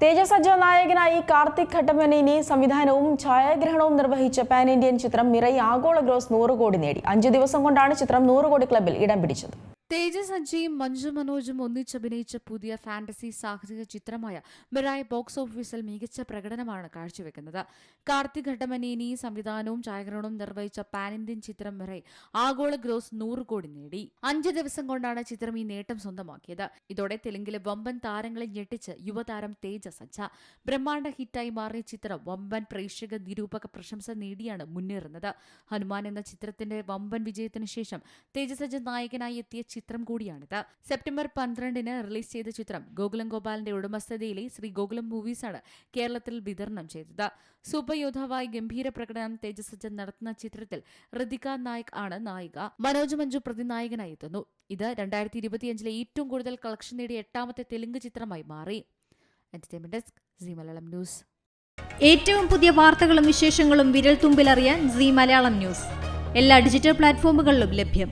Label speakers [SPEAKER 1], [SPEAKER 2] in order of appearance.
[SPEAKER 1] തേജസജ്ജ നായകനായി കാർത്തിക് ഘട്ടമനേനി സംവിധാനവും ഛായാഗ്രഹണവും നിർവഹിച്ച പാൻ ഇന്ത്യൻ ചിത്രം മിറൈ ആഗോള ഗ്രോസ് 100 കോടി നേടി. 5 ദിവസം കൊണ്ടാണ് ചിത്രം 100 കോടി ക്ലബിൽ ഇടം പിടിച്ചത്.
[SPEAKER 2] തേജസ് അജ്ജയും മഞ്ജു മനോജും ഒന്നിച്ചഭിനയിച്ച പുതിയ ഫാന്റസി സാഹസിക ചിത്രമായ മിറായ് ബോക്സ് ഓഫീസിൽ മികച്ച പ്രകടനമാണ് കാഴ്ചവെക്കുന്നത്. കാർത്തിക് ഘട്ടമനേനി സംവിധാനവും ഛായാഗ്രഹണവും നിർവഹിച്ച പാൻ ഇന്ത്യൻ ചിത്രം മിറായ് ആഗോള ഗ്രോസ് 100 കോടി നേടി. 5 ദിവസം കൊണ്ടാണ് ചിത്രം ഈ നേട്ടം സ്വന്തമാക്കിയത്. ഇതോടെ തെലുങ്കിലെ വമ്പൻ താരങ്ങളെ ഞെട്ടിച്ച് യുവതാരം തേജസ് അജ്ജ. ബ്രഹ്മാണ്ഡ ഹിറ്റായി മാറിയ ചിത്രം വമ്പൻ പ്രേക്ഷക നിരൂപക പ്രശംസ നേടിയാണ് മുന്നേറുന്നത്. ഹനുമാൻ എന്ന ചിത്രത്തിന്റെ വമ്പൻ വിജയത്തിനു ശേഷം തേജസ് അജ്ജ നായകനായി എത്തിയ ചിത്രം കൂടിയാണിത്. സെപ്റ്റംബർ 12-ന് റിലീസ് ചെയ്ത ചിത്രം ഗോകുലം ഗോപാലിന്റെ ഉടമസ്ഥതയിലെ ശ്രീ ഗോകുലം മൂവീസാണ് കേരളത്തിൽ വിതരണം ചെയ്തത്. സൂപ്പർ യോദ്ധാവായി ഗംഭീര പ്രകടനം തേജസ് അജ്ജ നടത്തുന്ന ചിത്രത്തിൽ ഋതിക നായക് ആണ് നായിക. മനോജ് മഞ്ജു പ്രതിനായകനായി എത്തുന്നു. ഇത് 2025-ലെ ഏറ്റവും കൂടുതൽ കളക്ഷൻ നേടിയ 8ാമത്തെ തെലുങ്ക് ചിത്രമായി മാറി. Entertainment desk, Zee Malayalam news.
[SPEAKER 3] ഏറ്റവും പുതിയ വാർത്തകളും വിശേഷങ്ങളും വിരൽ തുമ്പിലറിയാൻ സീ മലയാളം ന്യൂസ് എല്ലാ ഡിജിറ്റൽ പ്ലാറ്റ്ഫോമുകളിലും ലഭ്യം.